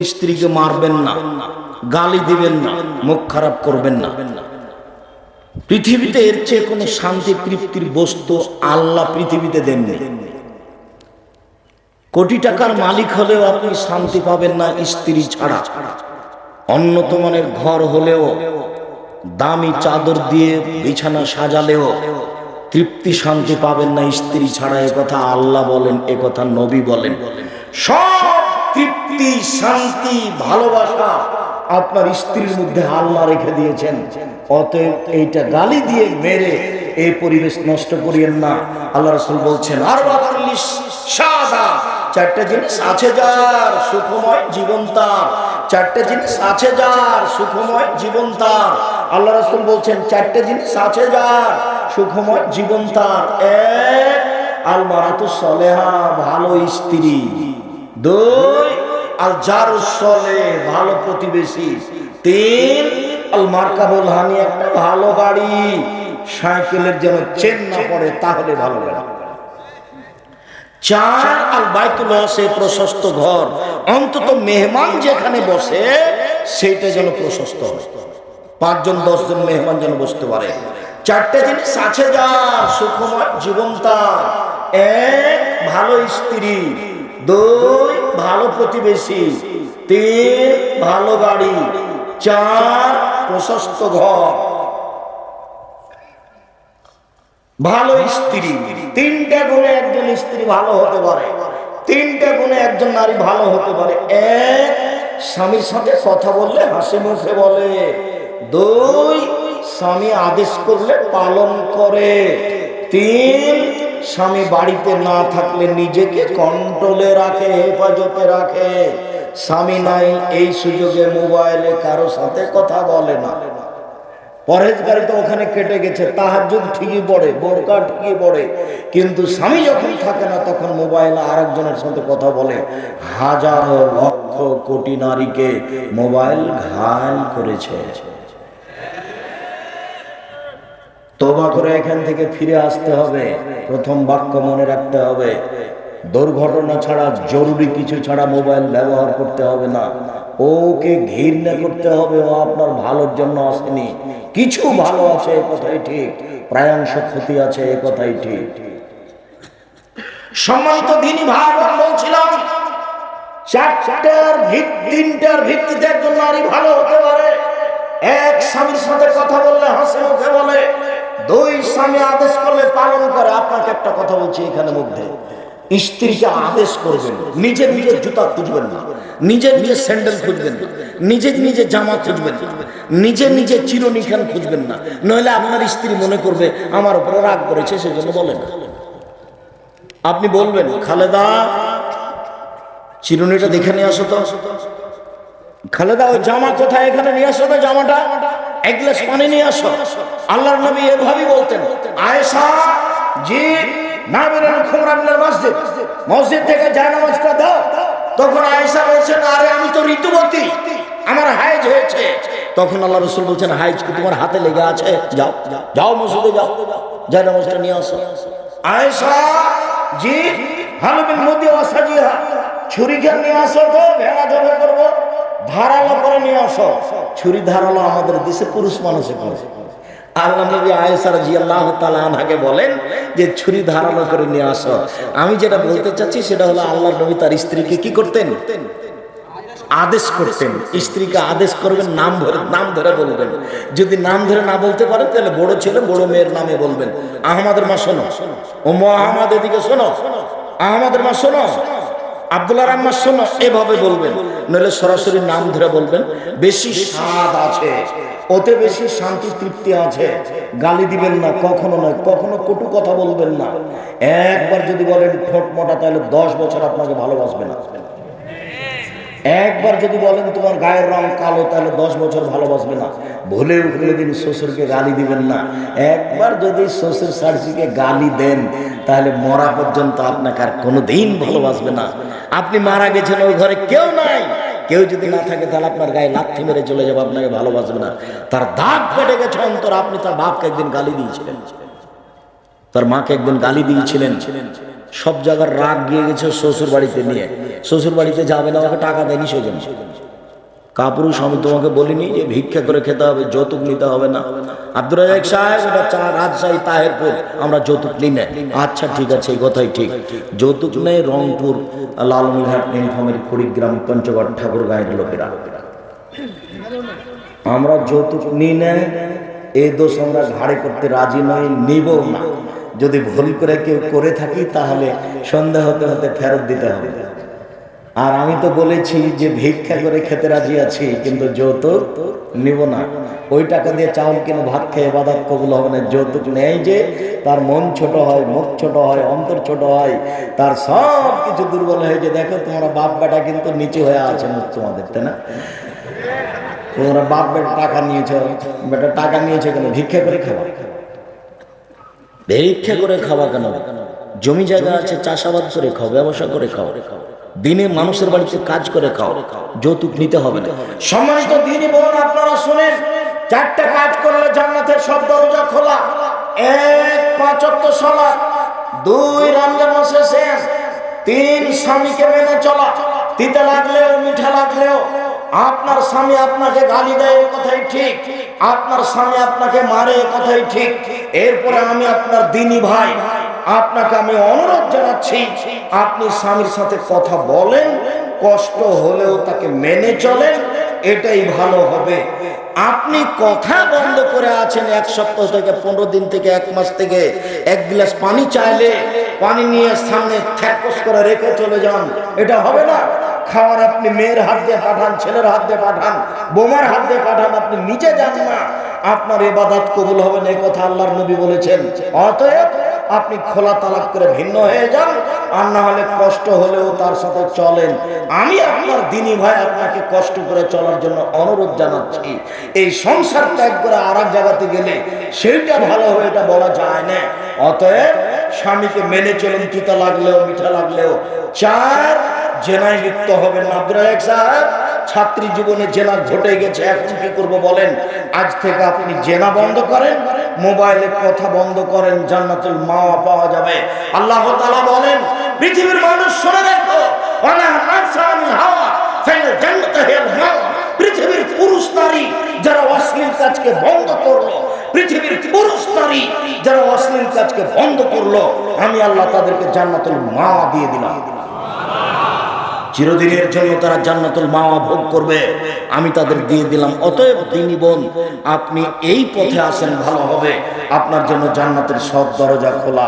স্ত্রীকে মারবেন না, গালি দিবেন না, মুখ খারাপ করবেন না। পৃথিবীতে এর চেয়ে কোনো শান্তি তৃপ্তির বস্তু আল্লাহ পৃথিবীতে দেননি। কোটি টাকার মালিক হলেও আপনি শান্তি পাবেন না স্ত্রী ছাড়া। উন্নত মানের ঘর হলেও, দামি চাদর দিয়ে বিছানা সাজালেও তৃপ্তি শান্তি পাবেন না স্ত্রী ছাড়া। এ কথা আল্লাহ বলেন, এ কথা নবী বলেন। সব তৃপ্তি, শান্তি, ভালোবাসা আপনার স্ত্রীর মধ্যে আল্লাহ রেখে দিয়েছেন। অতএব এইটা গালি দিয়ে মেরে এই পরিবেশ নষ্ট করিয়েন না। আল্লাহ রাসূল বলছেন, আর চারটা জিনিস আছে যার সুখময় জীবন তার। চারটে জিনিস আছে যার সুখময় জীবন তার। আল্লাহ রাসূল বলছেন, চারটে জিনিস আছে যার সুখময় জীবন তার। এক, আল মারাতুস সালেহা, ভালো স্ত্রী। দুই, আল জারুস সালেহ, ভালো প্রতিবেশী। তিন, আল মারকাবুল হানি, একটা ভালো গাড়ি। সাইকেলের যেন চেন না পড়ে, তাহলে ভালো গাড়ি। চার, আল বাইতুল ওয়াসি, প্রশস্ত ঘর। অন্তত মেহমান যেখানে বসে সেইটা যেন প্রশস্ত হয়, 5 জন 10 জন মেহমান যেন বসতে পারে। চারটে জিনিস আছে যার সুখময় জীবন তার। এক, ভালো স্ত্রী। দুই, ভালো প্রতিবেশী। তিন, ভালো গাড়ি। চার, প্রশস্ত ঘর। ভালো স্ত্রী, তিনটা গুণে একজন স্ত্রী ভালো হতে পারে। তিনটা গুণে একজন নারী ভালো হতে পারে। এক, স্বামীর সাথে কথা বললে হাসি মুখে বলে। দুই, স্বামী আদেশ করলে পালন করে। তিন, স্বামী বাড়িতে না থাকলে নিজেকে কন্ট্রোলে রাখে, হেফাজতে রাখে। স্বামী নাই এই সুযোগে মোবাইলে কারো সাথে কথা বলে না। পরহেজগারি তো ওখানে কেটে গেছে, তাহাজ্জুদ ঠিকই পড়ে, বোরকা ঠিকই পড়ে, কিন্তু স্বামী যখন থাকে না তখন মোবাইলে আরেকজনের সাথে কথা বলে। হাজারো লক্ষ কোটি নারীকে মোবাইল ঘায়ল করেছে। তওবা করে এখান থেকে ফিরে আসতে হবে। প্রথম বাক্য মনে রাখতে হবে, দুর্ঘটনা ছাড়া, জরুরি কিছু ছাড়া মোবাইল ব্যবহার করতে হবে না। ওকে ঘৃণা করতে হবে, ও আপনার ভালোর জন্য আসেনি। কিছু ভালো আছে এ কথাই ঠিক, প্রায়াংশ ক্ষতি আছে এ কথাই ঠিক। সম্মানিত দিনী ভাই, বলছিলাম তিনটার ভিত্তিতে একজন নারী ভালো হতে পারে। এক, স্বামীর সাথে কথা বললে হাসি মুখে বলে। দুই, স্বামী আদেশ করলে পালন করে। আপনাকে একটা কথা বলছি এখানে মধ্যে, স্ত্রীকে আদেশ করবেন, নিজের নিজের জুতা খুঁজবেন না, নিজের নিজের স্যান্ডেল খুঁজবেন না, নিজের নিজের জামা খুঁজবেন না, নিজের নিজের চিরুনি খান খুঁজবেন না। নইলে আপনার স্ত্রী মনে করবে আমার উপরে রাগ করেছে, সেজন্য বলে না। আপনি বলবেন, খালেদা চিরুনিটা দেখে নিয়ে আসো তো। খালেদা ওই জামা কোথায়, এখানে নিয়ে আসো তো জামাটা, এক গ্লাস পানি নিয়ে আসো। আল্লাহর নবী এভাবেই বলতেন। আয়েশা জি মসজিদ থেকে জায়নামাজটা দাও। তখন আয়েশা বলছেন, আরে আমি তো ঋতুবতী, আমার হায়েজ হয়েছে। তখন আল্লাহ রাসূল বলছেন, হায়েজ কি তোমার হাতে লেগে আছে? যাও যাও মসজিদে যাও, জায়নামাজটা নিয়ে আসো। আয়েশা জি হালবিল মুদি ওয়াসাজিহা, ছুরি খেল নিয়ে আসো তো, ভেড়া জবাই করবো, ধারালো করে নিয়ে আসো। ছুরি ধারালো আমাদের দেশে পুরুষ মানুষে করে। আল্লাহ নবী আয়েশা রাদিয়াল্লাহু তাআলা আনহাকে বলেন যে ছুরি ধারালো করে নিয়ে আসো। আমি যেটা বলতে চাচ্ছি সেটা হলো, আল্লাহর নবী তার স্ত্রীকে কি করতেন? আদেশ করতেন। স্ত্রীকে আদেশ করবেন, নাম ধরে বলবেন। যদি নাম ধরে না বলতে পারেন তাহলে বড় ছেলে বড় মেয়ের নামে বলবেন। আহমদের মা শোনো, ও আহমদ এদিকে শোনো, আহমদের মা শোনো, আব্দুল্লাহর আম্মা শোনো, এভাবে বলবেন। নইলে সরাসরি নাম ধরে বলবেন। বেশি স্বাদ আছে, ওতে বেশি শান্তি তৃপ্তি আছে। গালি দিবেন না, কখনো নয়, কখনো কটু কথা বলবেন না। একবার যদি বলেন ঠোঁট মোটা, তাহলে 10 বছর আপনাকে ভালোবাসবে না। একবার যদি বলেন তোমার গায়ের রং কালো, তাহলে 10 বছর ভালোবাসবে না। ভুলেও কোনোদিন শ্বশুরকে গালি দিবেন না। একবার যদি শ্বশুর শাশুড়িকে গালি দেন, তাহলে মরা পর্যন্ত আপনাকে আর কোনোদিন ভালোবাসবে না। আপনি মারা গেছেন, ওই ঘরে কেউ নাই, কেউ যদি না থাকে তাহলে আপনার গায়ে লাথি মেরে চলে যাবে, আপনাকে ভালোবাসবে না। তার দাগ কেটে গেছে অন্তর। আপনি তার বাপকে একদিন গালি দিয়েছিলেন, তার মাকে একদিন গালি দিয়েছিলেন, সব জায়গার রাগ গিয়ে গেছে শ্বশুর বাড়িতে নিয়ে। শ্বশুর বাড়িতে যাবে না, আমাকে টাকা দেয়নি সেজন্য। কাপুরুষ, আমি তোমাকে বলিনি যে ভিক্ষা করে খেতে হবে, যৌতুক নিতে হবে না? আব্দুর রাজ্জাক সাহেব, এটা রাজশাহী তাহেরপুর, আমরা যৌতুক নিই না। আচ্ছা ঠিক আছে, এই কথাই ঠিক। যৌতুক নেই রংপুর, লালমনিরহাট, নীলফামারী, কুড়িগ্রাম, পঞ্চগড়, ঠাকুরগাঁয়ের লোকেরা। আমরা যৌতুক নিই না, এই দোষ আমরা ঘাড়ে করতে রাজি নই, নিব না। যদি ভুল করে কেউ করে থাকি তাহলে সন্দেহ হতে হতে ফেরত দিতে হবে। আর আমি তো বলেছি যে ভিক্ষা করে খেতে রাজি আছি, কিন্তু যৌতুক নিব না। ওই টাকা দিয়ে চাউল কিনে ভাত খেয়ে ইবাদত কবুল হবে না। যৌতুক নেই যে তার মন ছোট হয়, মুখ ছোট হয়, অন্তর ছোট হয়, তার সব কিছু দুর্বল হয়ে যে দেখো তোমরা বাপ বেটা কিন্তু নিচু হয়ে আছে মুখ তোমাদের, তাই না? তোমরা বাপ বেটা টাকা নিয়েছ, বেটা টাকা নিয়েছে কেন? ভিক্ষা করে খাওয়া। ভিক্ষা করে খাওয়া কেন? জমি জায়গা আছে, চাষাবাদ করে খাও, ব্যবসা করে খাও, দিনে মানুষের বাড়িতে কাজ করে খাও, যৌতুক নিতে হবে না। সম্মানিত দিনী বোন, আপনারা শুনেন, 4টা কাজ করলে জান্নাতের সব দরজা খোলা। 1, 5 ওয়াক্ত সালাত, 2, রমজান মাসে শেষ, 3, স্বামীকে মেনে চলা। তিতা লাগলেও মিঠা লাগলেও আপনার স্বামী আপনাকে গালি দেয়, কথাই ঠিক। আপনার স্বামী আপনাকে মারে, কথাই ঠিক। এরপরে আমি আপনার দিনী ভাই, আপনাকে আমি অনুরোধ জানাচ্ছি, আপনি স্বামীর সাথে কথা বলেন, কষ্ট হলেও তাকে মেনে চলেন, এটাই ভালো হবে। আপনি কথা বন্ধ করে আছেন 1 সপ্তাহ থেকে, 15 দিন থেকে, 1 মাস থেকে, 1 গ্লাস পানি চাইলে পানি নিয়ে সামনে থ্যাকস করে রেখে চলে যান, এটা হবে না। খাওয়ার আপনি মেয়ের হাত দিয়ে পাঠান, ছেলের হাত দিয়ে পাঠান, বোমার হাত দিয়ে পাঠান, আপনি নিজে যান না, আপনার ইবাদত কবুল হবে না, এই কথা আল্লাহর নবী বলেছেন। অতএব আপনি খোলা তালাক করে ভিন্ন হয়ে যান, আর না হলে কষ্ট হলেও তার সাথে চলেন। আমি আপনার দিনী ভাই আপনাকে কষ্ট করে চলার জন্য অনুরোধ জানাচ্ছি। এই সংসার ত্যাগ করে আর এক জায়গাতে গেলে সেইটা ভালো হবে, এটা বলা যায় না। অতএব স্বামীকে মেনে চলুন, তিতা লাগলেও মিঠা লাগলেও। 4, জেনায় লিপ্ত হবেন না। আব্দুর রাজ্জাক সাহেব, ছাত্রী জীবনে জেনা ঘটে গেছে, এখন কি করব বলেন? আজ থেকে আপনি জেনা বন্ধ করেন, মোবাইলে কথা বন্ধ করেন, জান্নাতুল মাওয়া পাওয়া যাবে। আল্লাহ তাআলা বলেন, পৃথিবীর মানুষ শুনে রাখো, ওয়ালা নাসামিল হাওয়া ফাইনাল জান্নাতু হিয়াল মাওয়া। পৃথিবীর পুরুষ নারী যারা অশ্লীল কাজকে বন্ধ করলো, পৃথিবীর পুরুষ নারী যারা অশ্লীল কাজকে বন্ধ করলো, আমি আল্লাহ তাদেরকে জান্নাতুল মাওয়া দিয়ে দিলাম। চিরদিনের জন্য তারা জান্নাতুল মাওয়া ভোগ করবে, আমি তাদের দিয়ে দিলাম। অতএব দিনী বোন, আপনি এই পথে আসেন, ভালো হবে, আপনার জন্য জান্নাতের সব দরজা খোলা।